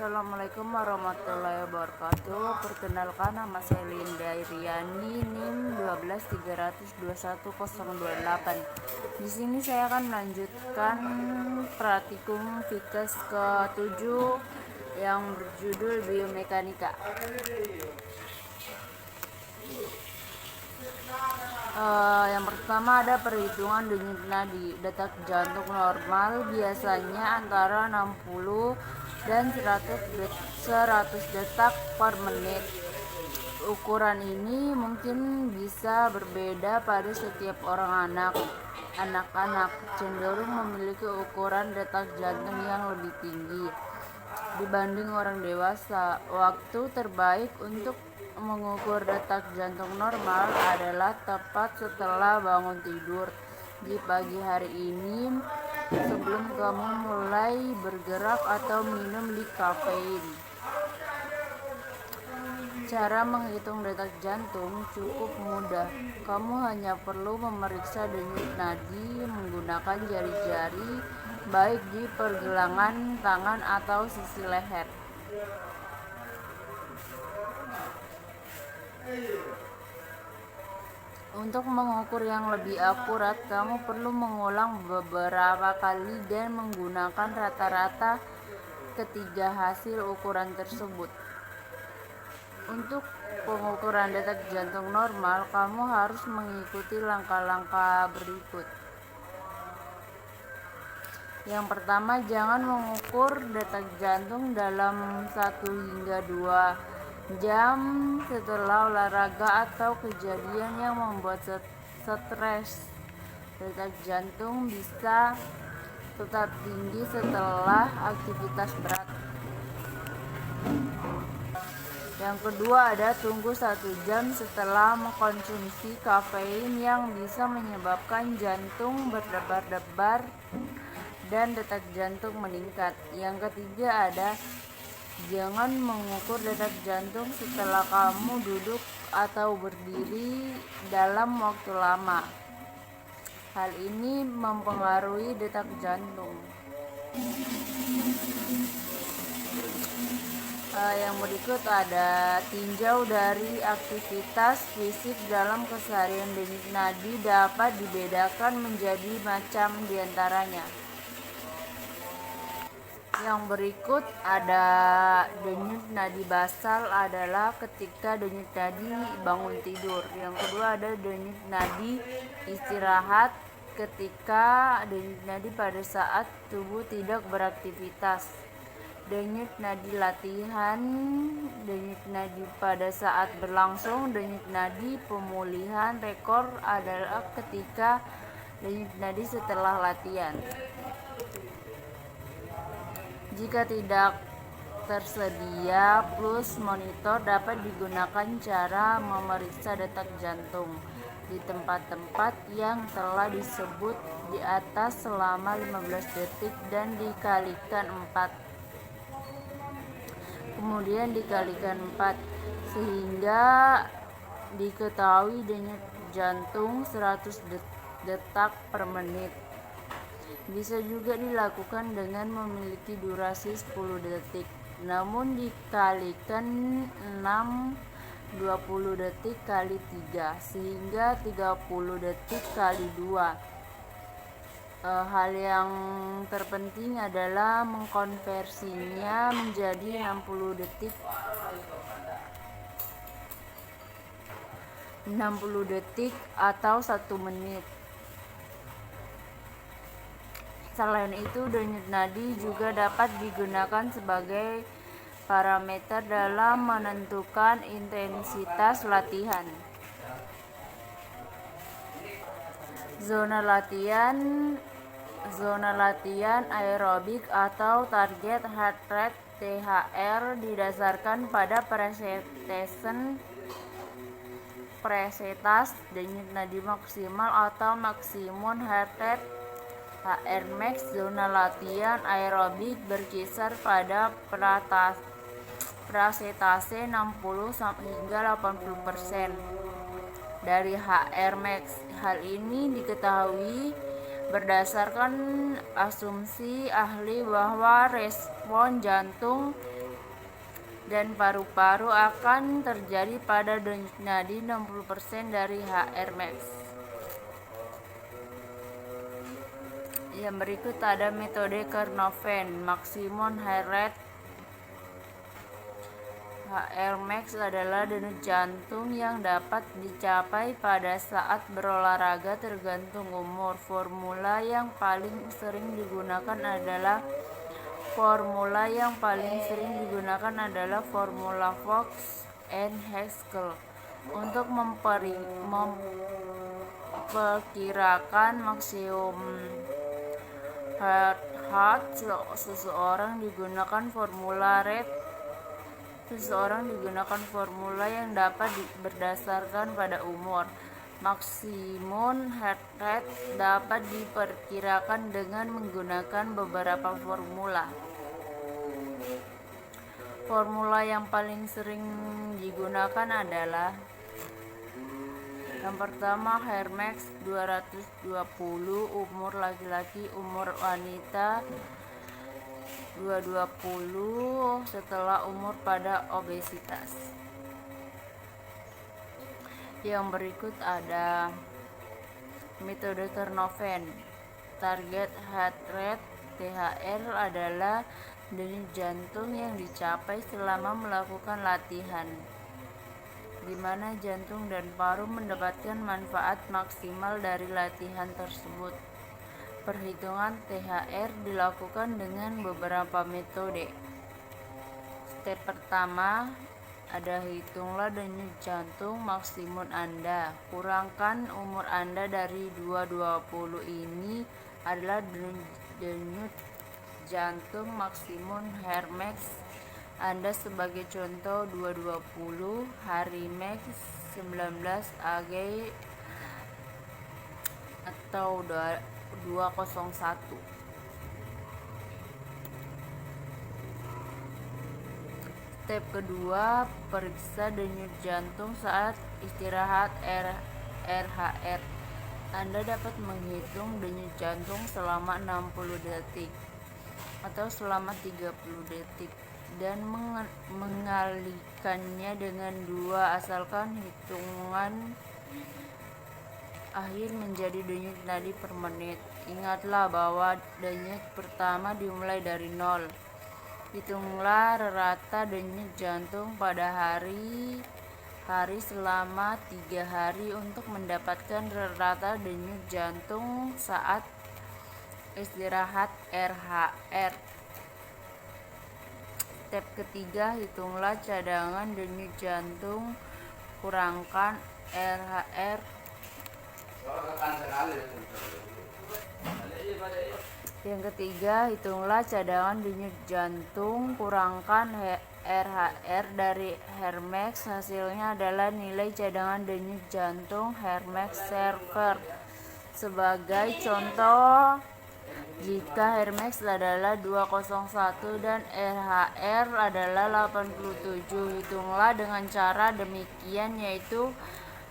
Assalamualaikum warahmatullahi wabarakatuh. Perkenalkan, nama saya Linda Iriani, NIM 123002108. Di sini saya akan melanjutkan praktikum Fikes ke-7 yang berjudul biomekanika. Yang pertama ada perhitungan denyut nadi. Detak jantung normal biasanya antara 60 dan 100 detak per menit. Ukuran ini mungkin bisa berbeda pada setiap orang. Anak-anak cenderung memiliki ukuran detak jantung yang lebih tinggi dibanding orang dewasa. Waktu terbaik untuk mengukur detak jantung normal adalah tepat setelah bangun tidur di pagi hari ini, sebelum kamu mulai bergerak atau minum kafein. Cara menghitung detak jantung cukup mudah. Kamu hanya perlu memeriksa denyut nadi menggunakan jari-jari, baik di pergelangan tangan atau sisi leher. Untuk mengukur yang lebih akurat, kamu perlu mengulang beberapa kali dan menggunakan rata-rata ketiga hasil ukuran tersebut. Untuk pengukuran detak jantung normal, kamu harus mengikuti langkah-langkah berikut. Yang pertama, jangan mengukur detak jantung dalam 1 hingga 2 jam setelah olahraga atau kejadian yang membuat stres. Detak jantung bisa tetap tinggi setelah aktivitas berat. Yang kedua ada tunggu 1 jam setelah mengkonsumsi kafein yang bisa menyebabkan jantung berdebar-debar dan detak jantung meningkat. Yang ketiga ada jangan mengukur detak jantung setelah kamu duduk atau berdiri dalam waktu lama. Hal ini mempengaruhi detak jantung. Yang berikut ada tinjau dari aktivitas fisik dalam keseharian. Denyut nadi dapat dibedakan menjadi macam diantaranya. Yang berikut ada denyut nadi basal adalah ketika denyut nadi bangun tidur. Yang kedua ada denyut nadi istirahat, ketika denyut nadi pada saat tubuh tidak beraktivitas. Denyut nadi latihan, denyut nadi pada saat berlangsung. Denyut nadi pemulihan rekor adalah ketika denyut nadi setelah latihan. Jika tidak tersedia pulse monitor, dapat digunakan cara memeriksa detak jantung di tempat-tempat yang telah disebut di atas selama 15 detik dan dikalikan 4. Kemudian dikalikan 4 sehingga diketahui denyut jantung 100 detak per menit. Bisa juga dilakukan dengan memiliki durasi 10 detik, namun dikalikan 20 detik kali 3 sehingga 30 detik kali 2. Hal yang terpenting adalah mengkonversinya menjadi 60 detik atau 1 menit. Selain itu, denyut nadi juga dapat digunakan sebagai parameter dalam menentukan intensitas latihan. Zona latihan aerobik atau target heart rate (THR) didasarkan pada presetas denyut nadi maksimal atau maksimum heart rate (HRmax). Zona latihan aerobik berkisar pada presentase 60 hingga 80% dari HRmax. Hal ini diketahui berdasarkan asumsi ahli bahwa respon jantung dan paru-paru akan terjadi pada denyut nadi 60% dari HR max. Yang berikut ada metode Kernoven, maximum heart rate. HR max adalah denyut jantung yang dapat dicapai pada saat berolahraga tergantung umur. Formula yang paling sering digunakan adalah formula Fox and Haskell untuk memperkirakan maksimum heart seseorang digunakan formula yang dapat berdasarkan pada umur. Maksimum heart rate dapat diperkirakan dengan menggunakan beberapa formula. Formula yang paling sering digunakan adalah yang pertama HR max 220, umur laki-laki, umur wanita 220 setelah umur pada obesitas. Yang berikut ada metode Kernoven. Target heart rate THR adalah denyut jantung yang dicapai selama melakukan latihan, di mana jantung dan paru mendapatkan manfaat maksimal dari latihan tersebut. Perhitungan THR dilakukan dengan beberapa metode. Step pertama, ada hitunglah denyut jantung maksimum Anda. Kurangkan umur Anda dari 220. Ini adalah denyut jantung maksimum heart max Anda. Sebagai contoh, 220 hari max 19 Ag atau 201. Step kedua, periksa denyut jantung saat istirahat RHR. Anda dapat menghitung denyut jantung selama 60 detik atau selama 30 detik dan mengalihkannya dengan 2 asalkan hitungan akhir menjadi denyut nadi per menit. Ingatlah bahwa denyut pertama dimulai dari 0. Hitunglah rata denyut jantung pada hari selama 3 hari untuk mendapatkan rata denyut jantung saat istirahat RHR. Step ketiga, hitunglah cadangan denyut jantung, kurangkan RHR. Yang ketiga, hitunglah cadangan denyut jantung, kurangkan RHR dari heart max. Hasilnya adalah nilai cadangan denyut jantung heart max server. Sebagai contoh, jika heart max adalah 201 dan RHR adalah 87, hitunglah dengan cara demikian, yaitu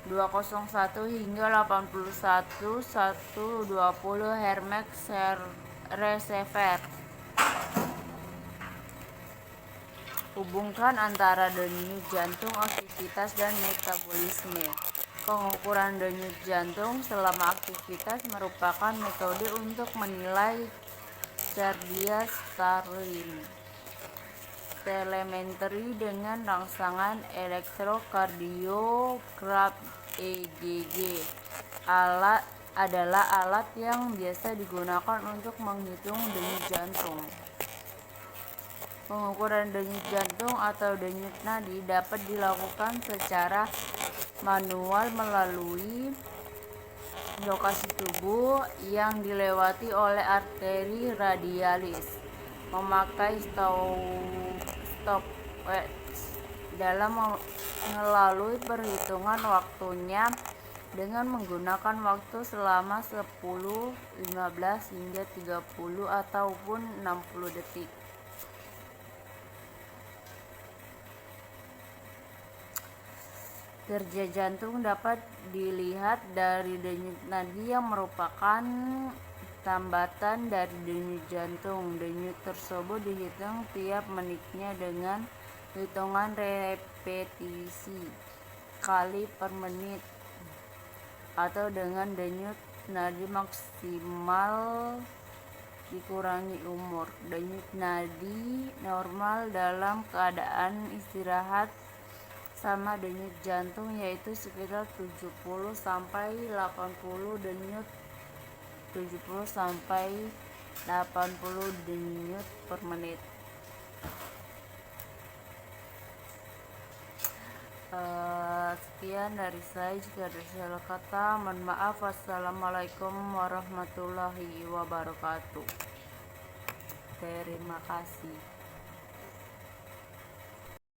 201 hingga 81 120 heart max reservoir. Hubungkan antara denyut jantung, aktivitas, dan metabolisme. Pengukuran denyut jantung selama aktivitas merupakan metode untuk menilai cardiac starling. Telemetri dengan rangsangan elektrokardiogram EKG adalah alat yang biasa digunakan untuk menghitung denyut jantung. Pengukuran denyut jantung atau denyut nadi dapat dilakukan secara manual melalui lokasi tubuh yang dilewati oleh arteri radialis. Memakai stopwatch dalam melalui perhitungan waktunya dengan menggunakan waktu selama 10, 15 hingga 30 ataupun 60 detik. Kerja jantung dapat dilihat dari denyut nadi yang merupakan tambatan dari denyut jantung. Denyut tersebut dihitung tiap menitnya dengan hitungan repetisi kali per menit atau dengan denyut nadi maksimal dikurangi umur. Denyut nadi normal dalam keadaan istirahat sama denyut jantung, yaitu sekitar 70 sampai 80 denyut 70 sampai 80 denyut per menit. Sekian dari saya. Jika ada salah kata, mohon maaf. Wassalamualaikum warahmatullahi wabarakatuh. Terima kasih.